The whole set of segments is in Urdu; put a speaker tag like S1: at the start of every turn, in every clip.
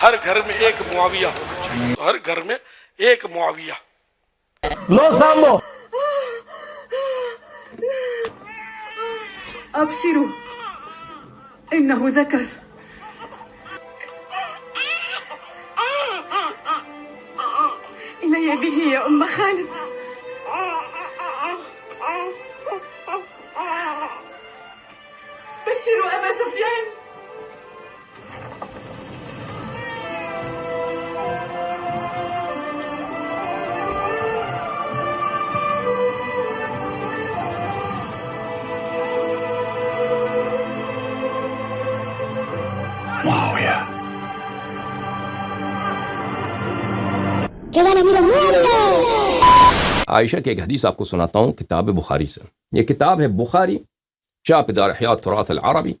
S1: ہر گھر میں ایک معاویہ ہونا چاہیے، ہر گھر میں ایک معاویہ.
S2: لو سامو
S3: أبشروا إنه ذكر. إلي به يا أم خالد. بشروا أبا سفيان.
S4: عائشہ کی ایک حدیث آپ کو سناتا ہوں کتاب بخاری سے. یہ کتاب ہے بخاری چاپ دار احیاء تراث العربی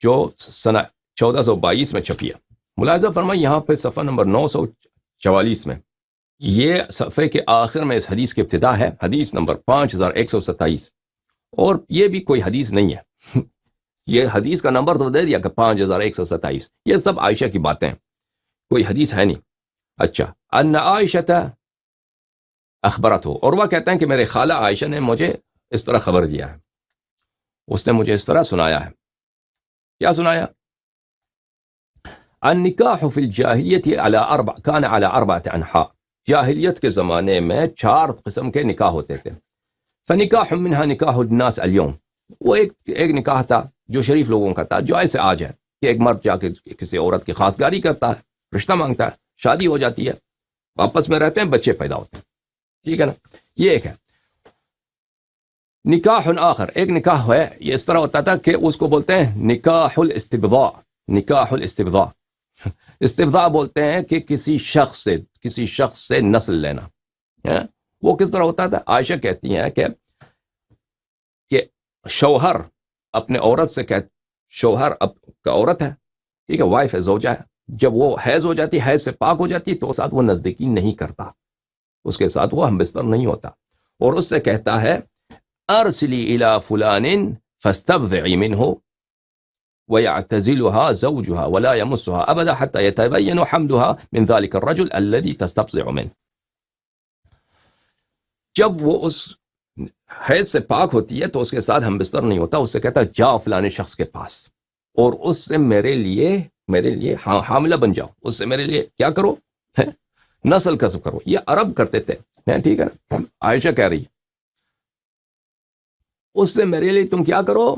S4: جو سنہ 1422 میں چھپی ہے. ملاحظہ فرمائیں یہاں پہ صفحہ نمبر 944 میں یہ صفحے کے آخر میں اس حدیث کی ابتدا ہے، حدیث نمبر 5127. اور یہ بھی کوئی حدیث نہیں ہے، یہ حدیث کا نمبر تو دے دیا کہ 5127. یہ سب عائشہ کی باتیں ہیں، کوئی حدیث ہے نہیں. اچھا، ان عائشہ اخبرت ہو، اور وہ کہتے ہیں کہ میرے خالہ عائشہ نے مجھے اس طرح خبر دیا ہے، اس نے مجھے اس طرح سنایا ہے. کیا سنایا؟ النکاح فی الجاہلیت کان علی اربعۃ انحاء. جاہلیت کے زمانے میں 4 قسم کے نکاح ہوتے تھے. فنکاح منها نکاح الناس اليوم. وہ ایک نکاح تھا جو شریف لوگوں کا تھا، جو ایسے آج ہے کہ ایک مرد جا کے کسی عورت کی خواستگاری کرتا ہے، رشتہ مانگتا ہے، شادی ہو جاتی ہے، آپس میں رہتے ہیں، بچے پیدا ہوتے ہیں. ٹھیک ہے نا، یہ ایک ہے. نکاح آخر، ایک نکاح ہے، یہ اس طرح ہوتا تھا کہ اس کو بولتے ہیں نکاح الاستبضاء. نکاح الاستبضاء، استبضاء بولتے ہیں کہ کسی شخص سے نسل لینا. وہ کس طرح ہوتا تھا؟ عائشہ کہتی ہیں کہ شوہر اپنے عورت سے شوہر کا عورت ہے، ٹھیک ہے، وائف ہے، زوجہ ہے، جب وہ حیض ہو جاتی، حیض سے پاک ہو جاتی تو ساتھ وہ نزدیکی نہیں کرتا، اس کے ساتھ وہ ہم بستر نہیں ہوتا، اور اس سے کہتا ہے ارسلی الی فلان فاستبضعی منہ ويعتزلها زوجها ولا يمسها ابدا حتى يتبين حملها من ذلك الرجل الذي تستبضع منه. جب وہ اس حیض سے پاک ہوتی ہے تو اس کے ساتھ ہم بستر نہیں ہوتا، اس سے کہتا ہے جاؤ فلانے شخص کے پاس اور اس سے میرے لیے حاملہ بن جاؤ، اس سے میرے لیے کیا کرو، نسل کسب کرو. یہ عرب کرتے تھے، ٹھیک ہے نا. عائشہ کہہ رہی اس سے میرے لیے تم کیا کرو،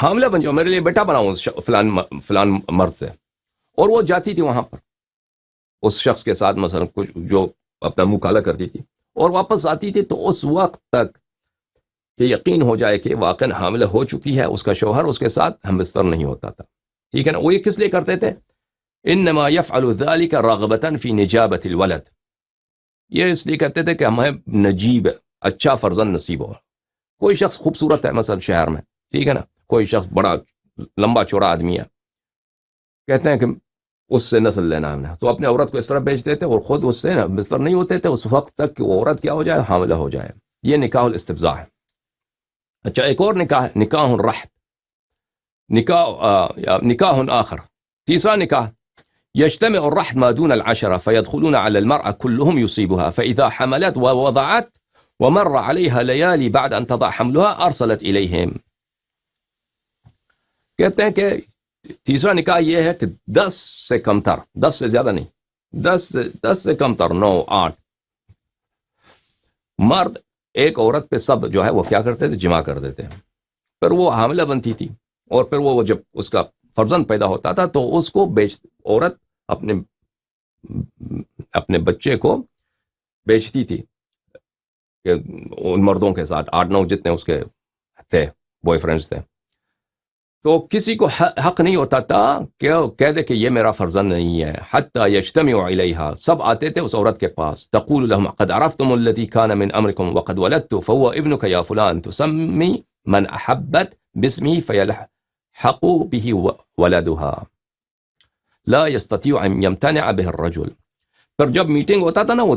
S4: حاملہ بن جاؤ، میرے لیے بیٹا بناؤ فلان مرد سے. اور وہ جاتی تھی وہاں پر اس شخص کے ساتھ مثلا کچھ جو اپنا منہ کالا کرتی تھی، اور واپس آتی تھی تو اس وقت تک کہ یقین ہو جائے کہ واقعا حاملہ ہو چکی ہے، اس کا شوہر اس کے ساتھ ہم بستر نہیں ہوتا تھا. ٹھیک ہے نا. وہ یہ کس لیے کرتے تھے؟ انما يفعل ذلك رغبة في نجابة الولد. یہ اس لیے کہتے تھے کہ ہمیں نجیب اچھا فرزند نصیب ہو. کوئی شخص خوبصورت ہے مثلا شہر میں، ٹھیک ہے نا، کوئی شخص بڑا لمبا چوڑا آدمی ہے، کہتے ہیں کہ اس سے نسل لینا ہم نے، تو اپنے عورت کو اس طرح بیچ دیتے اور خود اس سے بستر نہیں ہوتے تھے اس وقت تک کہ وہ عورت کیا ہو جائے، حاملہ ہو جائے. یہ نکاح الاستبضاء ہے. اچھا، ایک اور نکاح ہے، نکاح الرحت. نکاح آخر، تیسرا نکاح، يجتمع الرحت ما دون العشرة فيدخلون على المرأة كلهم يصيبها فإذا حملت ووضعت ومر عليها ليالي بعد أن تضع حملها أرسلت إليهم. کہتے ہیں کہ تیسرا نکاح یہ ہے کہ 10 سے کم تر، 10 سے زیادہ نہیں، 10 سے کم تر 9 8 مرد ایک عورت پہ سب جو ہے وہ کیا کرتے تھے، جمع کر دیتے ہیں. پھر وہ حاملہ بنتی تھی اور پھر وہ جب اس کا فرزند پیدا ہوتا تھا تو اس کو عورت اپنے بچے کو بیچتی تھی کہ ان مردوں کے ساتھ 8 9 جتنے اس کے تھے بوائے فرینڈز تھے. تو کسی کو حق نہیں ہوتا تھا کہ کہہ دے کہ یہ میرا فرزند نہیں ہے. حتی یجتمع علیہا، سب آتے تھے اس عورت کے پاس. تقول لهم قد عرفتم الذي كان من امركم وقد ولدت فهو ابنك يا فلان تسمي من احبت باسمه فيلحق به ولدها لا يستطيع ان يمتنع به الرجل. پر جب میٹنگ ہوتا تھا نا وہ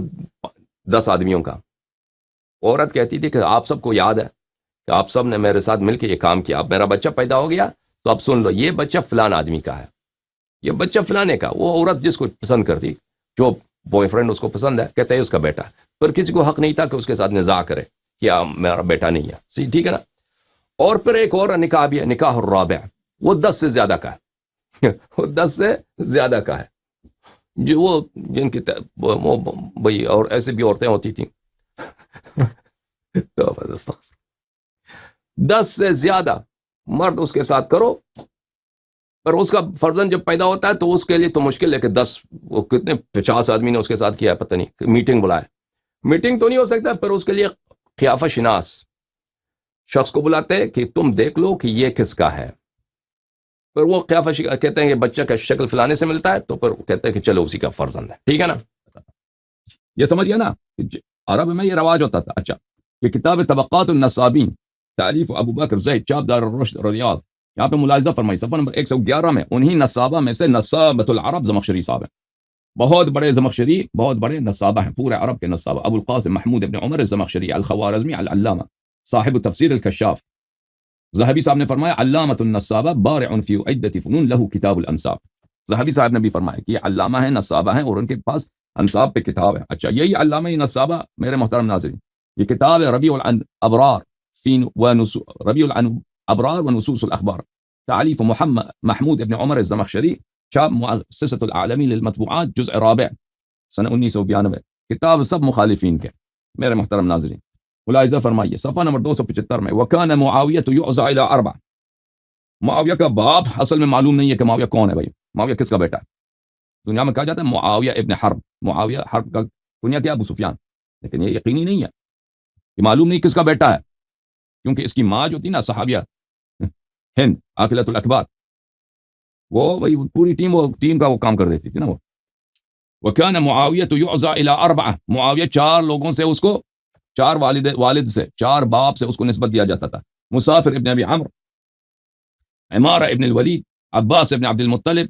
S4: 10 آدمیوں کا، عورت کہتی تھی کہ آپ سب کو یاد ہے کہ آپ سب نے میرے ساتھ مل کے یہ کام کیا، اب میرا بچہ پیدا ہو گیا تو اب سن لو یہ بچہ فلان آدمی کا ہے، یہ بچہ فلانے کا، وہ عورت جس کو پسند کرتی، جو بوائے فرینڈ اس کو پسند ہے، کہتا ہے اس کا بیٹا، پر کسی کو حق نہیں تھا کہ اس کے ساتھ نزاع کرے کہ میرا بیٹا نہیں ہے، ٹھیک ہے نا. اور پھر ایک اور نکاح بھی ہے، نکاح الرابع، وہ 10 سے زیادہ کا ہے، وہ 10 سے زیادہ کا ہے، جو وہ جن کی وہ بھائی اور ایسے بھی عورتیں ہوتی تھیں تو 10 سے زیادہ مرد اس کے ساتھ کرو، پر اس کا فرزند جب پیدا ہوتا ہے تو اس کے لیے تو مشکل ہے کہ 10 وہ کتنے 50 آدمی نے اس کے ساتھ کیا ہے، پتہ نہیں، میٹنگ بلائے، میٹنگ تو نہیں ہو سکتا، پر اس کے لیے قیافہ شناس شخص کو بلاتے ہیں کہ تم دیکھ لو کہ یہ کس کا ہے، پر وہ قیافہ کہتے ہیں کہ بچہ کا شکل فلانے سے ملتا ہے، تو پر کہتے ہیں کہ چلو اسی کا فرزند ہے، ٹھیک ہے نا. یہ سمجھ گیا نا، عرب میں یہ رواج ہوتا تھا. اچھا، یہ کتاب طبقات النصابین تعریف ابو بکر زید چاپ دار الرشد ریاض، یہاں پہ ملاحظہ فرمائی صفحہ نمبر 111 میں انہی نصابہ میں سے نصابۃ العرب زمخشری صاحب ہیں، بہت بڑے زمخشری، بہت بڑے نصابہ ہیں، پورے عرب کے نصابہ. ابو القاسم محمود ابن عمر الزمخشری الخوارزمی العلامہ صاحب تفسیر الکشاف. ذہبی صاحب نے فرمایا علامۃ النصابہ بارع فی عدۃ فنون لہ کتاب الانصاب. ذہبی صاحب نے بھی فرمایا کہ یہ علامہ ہیں، نصابہ ہیں، اور ان کے پاس انصاب پہ کتاب ہے. اچھا، یہی علامہ نصابہ میرے محترم ناظرین، یہ کتاب ہے ربیع الابرار ربیع الابرار ونصوص الاخبار، تعلیف محمود ابن عمر الزمخشری، چاپ مؤسسۃ العالمی للمطبوعات، جزء رابع، سنہ 1992. کتاب سب مخالفین کے میرے محترم ناظرین. ملاحظہ فرمائیے صفحہ نمبر 275 میں، وَكَانَ مُعَاوِيَةُ يُعْزَى إِلَىٰ 4. معاویہ کا باپ اصل میں معلوم نہیں ہے کہ معاویہ کون ہے. بھائی معاویہ کس کا بیٹا ہے؟ دنیا میں کہا جاتا ہے معاویہ ابن حرب، معاویہ حرب کا کنیا کیا؟ ابو سفیان، لیکن یہ یقینی نہیں ہے، یہ معلوم نہیں کس کا بیٹا ہے، کیونکہ اس کی ماں جو تھی نا صحابیہ ہند عاقلۃ الاکبار، وہ بھائی پوری ٹیم کا وہ کام کر دیتی تھی نا وہ. وَكَانَ مُعَاوِيَةُ يُعْزَى إِلَىٰ 4. معاویہ 4 لوگوں سے، اس کو 4 والد سے، 4 باپ سے اس کو نسبت دیا جاتا تھا. مسافر ابن ابی عمرو، عمارہ ابن الولید، عباس ابن عبد المطلب،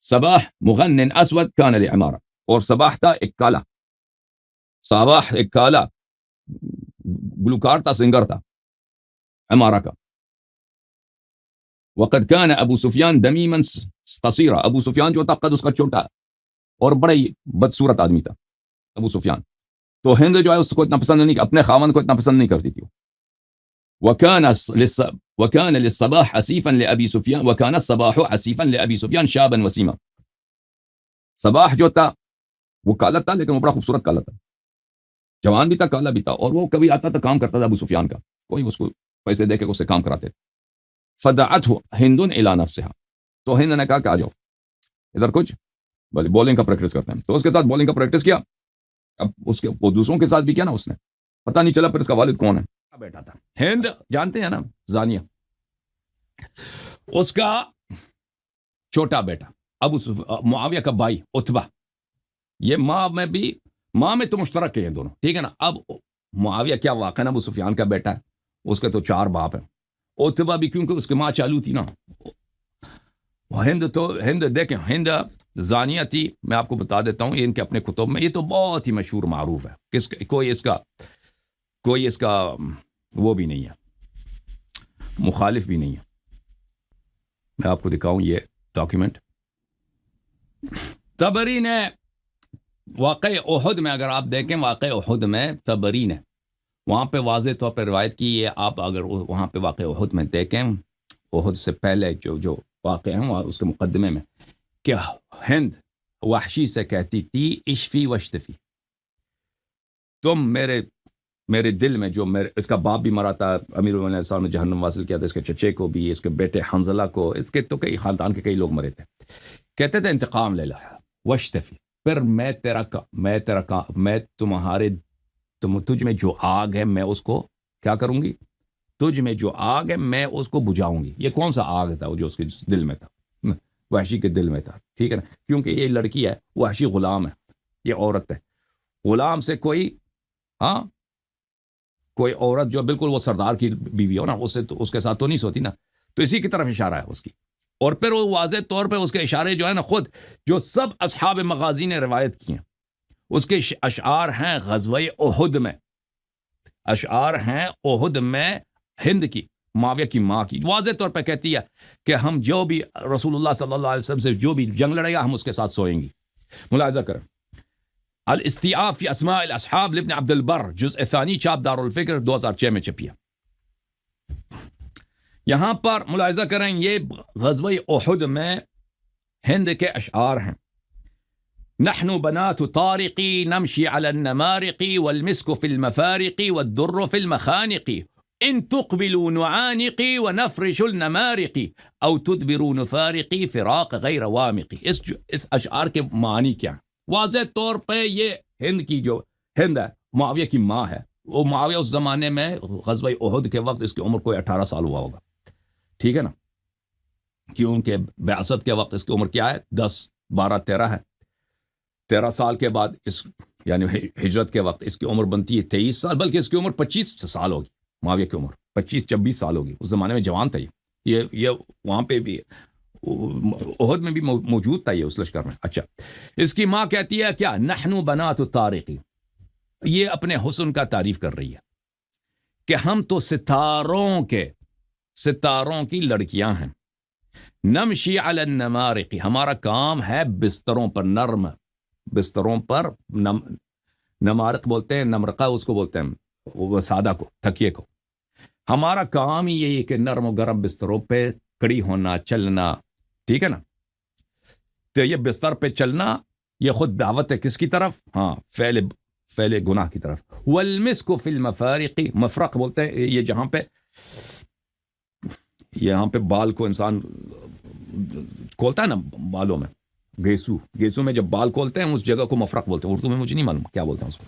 S4: صباح مغنن اسود کان لعمارہ، اور صباح تھا ایک کالا، صباح ایک کالا گلوکار تھا، سنگر تھا عمارہ کا. وقد كان ابو سفیان دمیما قصیرا، ابو سفیان جو تھا قد اس کا چھوٹا اور بڑا ہی بدصورت آدمی تھا ابو سفیان. تو ہند جو ہے اس کو اتنا پسند نہیں، اپنے خاوند کو اتنا پسند نہیں کرتی تھی. وكان للصباح حسيفا لأبي سفيان، وكان الصباح حسيفا لأبي سفيان شابا وسيما. صباح جو تھا وہ کالا تھا، لیکن وہ بڑا خوبصورت کالا تھا، جوان بھی تھا، کالا بھی تھا، اور وہ کبھی آتا تھا کام کرتا تھا ابو سفیان کا، کوئی اس کو پیسے دے کے اس سے کام کراتے تھے. فدعته ہند الى نفسها، تو ہند نے کہا کہ آ جاؤ ادھر کچھ بولنگ کا پریکٹس کرتے ہیں. تو اس کے ساتھ بولنگ کا پریکٹس کیا. اب اس کے وہ دوسروں کے ساتھ بھی کیا نا، اس نے پتہ نہیں چلا پھر اس کا والد کون ہے. بیٹا تھا ہند، جانتے ہیں نا زانیہ، اس کا چھوٹا بیٹا معاویہ کا بھائی عتبہ. یہ ماں میں تو مشترک ہے یہ دونوں، ٹھیک ہے نا. اب معاویہ کیا واقعا ابو سفیان کا بیٹا ہے، اس کے تو 4 باپ ہیں. عتبہ بھی کیونکہ اس کی ماں چالو تھی نا. ہند دیکھیں، ہند زانیہ تھی. میں آپ کو بتا دیتا ہوں، یہ ان کے اپنے کتب میں، یہ تو بہت ہی مشہور معروف ہے، کوئی اس کا وہ بھی نہیں ہے، مخالف بھی نہیں ہے. میں آپ کو دکھاؤں یہ ڈاکیومنٹ. تبری نے واقع احد میں، اگر آپ دیکھیں واقع احد میں تبری نے وہاں پہ واضح طور پہ روایت کی ہے. آپ اگر وہاں پہ واقع احد میں دیکھیں، احد سے پہلے جو واقع ہیں وہاں اس کے مقدمے میں، کہ ہند وحشی سے کہتی تھی اشفی وشتفی، تم میرے دل میں جو اس کا باپ بھی مرا تھا، امیر المومنین علیہ السلام نے جہنم واصل کیا تھا، اس کے چچے کو بھی، اس کے بیٹے حنظلہ کو، اس کے تو کئی خاندان کے کئی لوگ مرے تھے. کہتے تھے انتقام لے لا وشتفی، پھر میں تجھ میں جو آگ ہے میں اس کو کیا کروں گی، تجھ میں جو آگ ہے میں اس کو بجھاؤں گی. یہ کون سا آگ تھا جو اس کے دل میں تھا، وحشی کے دل میں تھا، ٹھیک ہے نا. کیونکہ یہ لڑکی ہے، وحشی غلام ہے، یہ عورت ہے. غلام سے کوئی عورت جو بالکل وہ سردار کی بیوی ہو نا، اس کے ساتھ تو نہیں سوتی نا. تو اسی کی طرف اشارہ ہے اس کی. اور پھر وہ واضح طور پہ اس کے اشارے جو ہے نا، خود جو سب اصحاب مغازی نے روایت کی ہیں، اس کے اشعار ہیں غزوہ احد میں، اشعار ہیں احد میں ہند کی،
S5: معاویہ کی ماں کی واضح طور پہ کہتی ہے کہ ہم جو بھی رسول اللہ صلی اللہ علیہ وسلم سے جو بھی جنگ لڑے گا ہم اس کے ساتھ سوئیں گی. ملاحظہ کریں الاستیعاب فی اسماء الاصحاب لابن عبد البر جزء ثانی چاپ دار الفکر 2006 میں چھپی ہے. یہاں پر ملاحظہ کریں یہ غزوہ احد میں ہند کے اشعار ہیں. نحن بنات طارقی نمشی علی النمارقی والمسک فی المفارقی والدر فی المخانقی ان تقبلوا نعانقی ونفرش النمارقی او تدبروا نفارقی فراق غیر وامقی. اس اشعار کے معنی کیا ہیں؟ واضح طور پہ یہ ہند کی جو ہند ہے معاویہ کی ماں ہے. وہ معاویہ اس زمانے میں غزوہ احد کے وقت اس کی عمر کوئی 18 سال ہوا ہوگا. ٹھیک ہے نا, کیونکہ بعثت کے وقت اس کی عمر کیا ہے 10 12 13 ہے. 13 سال کے بعد اس یعنی ہجرت کے وقت اس کی عمر بنتی ہے 23 سال, بلکہ اس کی عمر 25 سال ہوگی. معاویہ کی عمر 25-26 سال ہوگی. اس زمانے میں جوان تھا یہ وہاں پہ بھی احد میں بھی موجود تھا یہ اس لشکر میں. اچھا, اس کی ماں کہتی ہے کیا نحن بنات طارقی, یہ اپنے حسن کا تعریف کر رہی ہے کہ ہم تو ستاروں کی لڑکیاں ہیں. نمشی علی النمارقی, ہمارا کام ہے بستروں پر, نرم بستروں پر, نمارق بولتے ہیں, نمرقہ اس کو بولتے ہیں وہ سادہ کو, تکیے کو. ہمارا کام ہی یہی ہے کہ نرم و گرم بستروں پہ کڑی ہونا, چلنا. ٹھیک ہے نا, تو یہ بستر پہ چلنا یہ خود دعوت ہے کس کی طرف؟ ہاں, فعل گناہ کی طرف. والمسک فی المفارقی, مفرق بولتے ہیں یہ جہاں پہ یہاں پہ بال کو انسان کھولتا ہے نا, بالوں میں گیسو میں جب بال کھولتے ہیں اس جگہ کو مفرق بولتے ہیں. اردو میں مجھے نہیں معلوم کیا بولتے ہیں اس کو.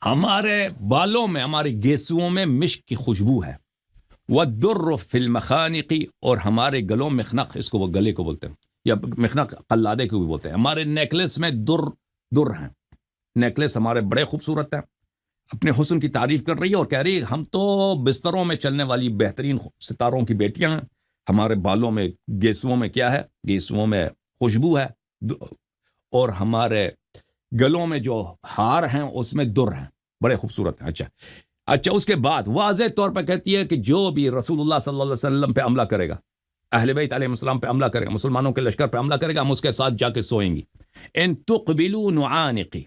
S5: ہمارے بالوں میں, ہمارے گیسوؤں میں مشک کی خوشبو ہے. والدر فی المخانقی, اور ہمارے گلوں میں مخنق, اس کو وہ گلے کو بولتے ہیں, یا مخنق قلادے کو بھی بولتے ہیں. ہمارے نیکلس میں در ہیں, نیکلس ہمارے بڑے خوبصورت ہیں. اپنے حسن کی تعریف کر رہی ہے اور کہہ رہی ہے ہم تو بستروں میں چلنے والی بہترین ستاروں کی بیٹیاں ہیں. ہمارے بالوں میں گیسوؤں میں کیا ہے؟ گیسوؤں میں خوشبو ہے, اور ہمارے گلوں میں جو ہار ہیں اس میں در ہیں, بڑے خوبصورت ہیں. اچھا, اس کے بعد واضح طور پہ کہتی ہے کہ جو بھی رسول اللہ صلی اللہ علیہ وسلم پہ حملہ کرے گا, اہل بیت علیہ السلام پہ حملہ کرے گا, مسلمانوں کے لشکر پہ حملہ کرے گا, ہم اس کے ساتھ جا کے سوئیں گی. ان تقبلوا نعانقی,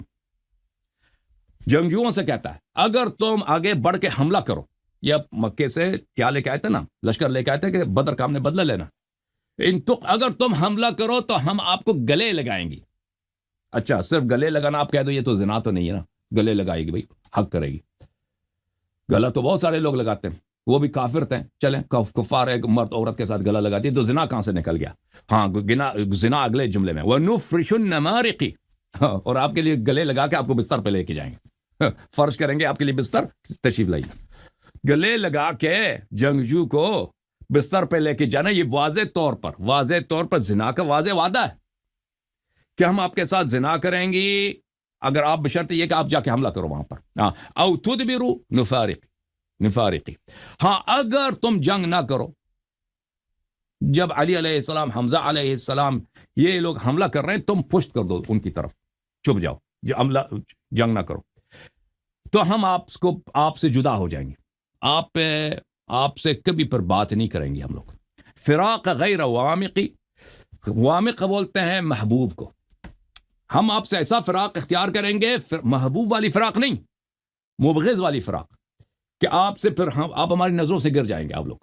S5: جنگجوؤں سے کہتا ہے اگر تم آگے بڑھ کے حملہ کرو. یہ مکے سے کیا لے کے آئے تھے نا, لشکر لے کے آئے تھے کہ بدر کا ہم نے بدلہ لینا. اگر تم حملہ کرو تو ہم آپ کو گلے لگائیں گی. اچھا, صرف گلے لگانا آپ کہہ دو یہ تو زنا تو نہیں ہے نا, گلے لگائے گی, بھائی حق کرے گی. گلا تو بہت سارے لوگ لگاتے ہیں, وہ بھی کافر تھے. چلیں کفار ہے, مرد عورت کے ساتھ گلا لگاتی ہے, تو زنا کہاں سے نکل گیا؟ ہاں, زنا اگلے جملے میں وَنُفْرِشُ النَّمَارِقِ, اور آپ کے لیے گلے لگا کے آپ کو بستر پہ لے کے جائیں گے, فرش کریں گے آپ کے لیے بستر, تشریف لائیے. گلے لگا کے جنگجو کو بستر پہ لے کے جانا, یہ واضح طور پر زنا کا واضح وعدہ ہے کہ ہم آپ کے ساتھ زنا کریں گی اگر آپ بشرط یہ کہ آپ جا کے حملہ کرو وہاں پر. ہاں, او تدبروا نفارقی, ہاں اگر تم جنگ نہ کرو. جب علی علیہ السلام, حمزہ علیہ السلام, یہ لوگ حملہ کر رہے ہیں, تم پشت کر دو ان کی طرف, چھپ جاؤ, جو حملہ جنگ نہ کرو, تو ہم آپ سے جدا ہو جائیں گے, آپ سے کبھی پر بات نہیں کریں گے ہم لوگ. فراق غیر وامقی, وامق بولتے ہیں محبوب کو. ہم آپ سے ایسا فراق اختیار کریں گے, محبوب والی فراق نہیں, مبغض والی فراق, کہ آپ سے پھر آپ ہماری نظروں سے گر جائیں گے آپ لوگ.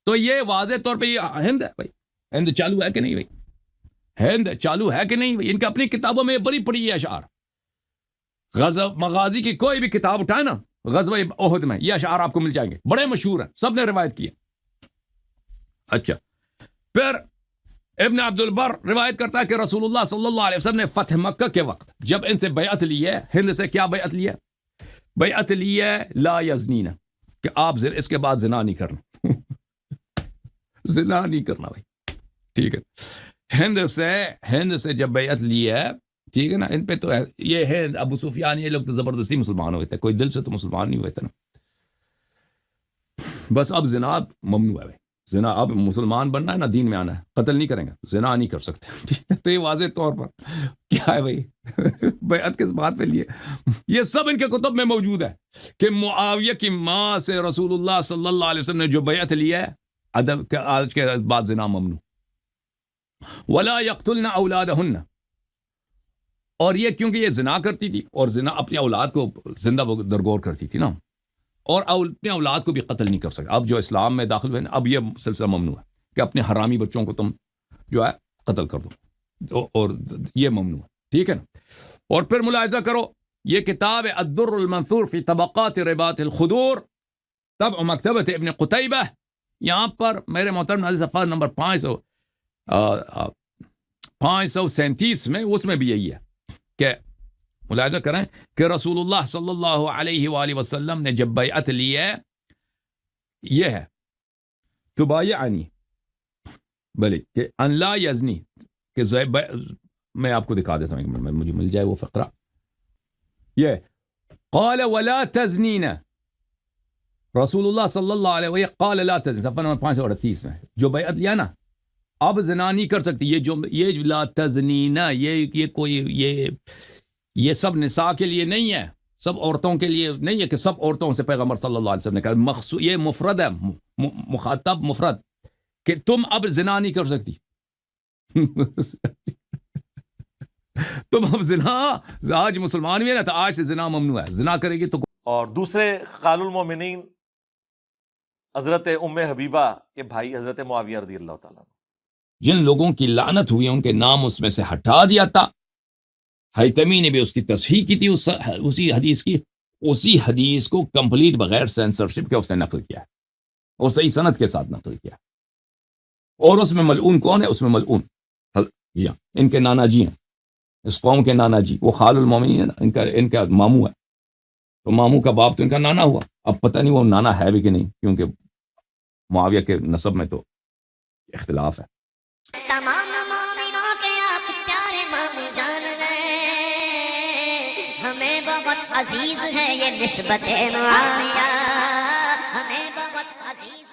S5: تو یہ واضح طور پہ یہ ہند ہے بھائی, ہند چالو ہے کہ نہیں بھائی, ہند چالو ہے کہ نہیں بھائی. ان کے اپنی کتابوں میں بڑی پڑی یہ اشعار, مغازی کی کوئی بھی کتاب اٹھائے نا غزوہ احد میں, یہ اشعار آپ کو مل جائیں گے, بڑے مشہور ہیں, سب نے روایت کی ہے. اچھا, پھر ابن عبد البر روایت کرتا ہے کہ رسول اللہ صلی اللہ علیہ وسلم نے فتح مکہ کے وقت جب ان سے بیعت لی ہے, ہند سے کیا بیعت لی ہے؟ بیعت لی ہے لا یزنین, کہ آپ اس کے بعد زنا نہیں کرنا. زنا نہیں کرنا بھائی, ٹھیک ہے. ہند سے جب بیعت لی ہے, ٹھیک ہے نا, ان پہ تو یہ ہے ابو سفیان, یہ لوگ تو زبردستی مسلمان ہوئے تھے, کوئی دل سے تو مسلمان نہیں ہوئے تھے نا. بس اب زنا ممنوع ہے بھائی, زنا اب مسلمان بننا ہے نا, دین میں آنا ہے, قتل نہیں کریں گے, زنا نہیں کر سکتے. تو یہ واضح طور پر کیا ہے بھائی بیعت کس بات پہ لیے؟ یہ سب ان کے کتب میں موجود ہے کہ معاویہ کی ماں سے رسول اللہ صلی اللہ علیہ وسلم نے جو بیعت لیا ہے، ادب آج کے بعد زنا ممنوع، ولا یقتلن اولادہن، اور یہ کیونکہ یہ زنا کرتی تھی اور زنا اپنی اولاد کو زندہ درگور کرتی تھی نا، اور اپنے اولاد کو بھی قتل نہیں کر سکتے. اب جو اسلام میں داخل ہوئے نا، اب یہ سلسلہ ممنوع ہے کہ اپنے حرامی بچوں کو تم جو ہے قتل کر دو، اور یہ ممنوع ہے. ٹھیک ہے نا. اور پھر ملاحظہ کرو، یہ کتاب ہے الدر المنثور فی طبقات رباط الخدور، طبع مکتبۃ ابن قتیبہ. یہاں پر میرے محترم ناظرین صفحہ نمبر 537 میں، اس میں بھی یہی ہے کہ ملاحظہ کریں کہ رسول اللہ صلی اللہ علیہ وآلہ وسلم نے جب بیعت لی ہے، یہ ہے تبایعنی بلی کہ ان لا یزنی، کہ میں آپ کو دکھا دیتا ہوں ایک منٹ میں، مجھے مل جائے وہ فقرہ. یہ قال ولا تزنین، رسول اللہ صلی اللہ علیہ وسلم قال لا تزنین، صفحہ نمبر 538 میں جو بیعت لیا نا، اب زنا نہیں کر سکتی. یہ لا تزنین، یہ کوئی یہ سب نساء کے لیے نہیں ہے، سب عورتوں کے لیے نہیں ہے کہ سب عورتوں سے پیغمبر صلی اللہ علیہ وسلم نے کہا، یہ مفرد ہے، مخاطب مفرد، کہ تم اب زنا نہیں کر سکتی. تم اب زنا، آج مسلمان بھی ہے نا، تو آج سے زنا ممنوع ہے، زنا کرے گی تو.
S2: اور دوسرے خال المومنین حضرت ام حبیبہ کے بھائی حضرت معاویہ رضی اللہ تعالیٰ عنہ،
S5: جن لوگوں کی لعنت ہوئی ان کے نام اس میں سے ہٹا دیا تھا. حیتمی نے بھی اس کی تصحیح کی تھی، اسی حدیث کو کمپلیٹ بغیر سینسرشپ کے اس نے نقل کیا ہے، اور صحیح سند کے ساتھ نقل کیا ہے. اور اس میں ملعون کون ہے؟ اس میں ملعون جی ہاں، ان کے نانا جی ہیں، اس قوم کے نانا جی، وہ خال المومنین ہے نا، ان کا ماموں ہے، تو ماموں کا باپ تو ان کا نانا ہوا. اب پتہ نہیں وہ نانا ہے بھی کہ نہیں، کیونکہ معاویہ کے نسب میں تو اختلاف ہے.
S6: تمام مومنوں کے آپ پیارے ماموں جان ہیں، ہمیں بہت عزیز ہے یہ نسبت معاویہ، ہمیں بہت عزیز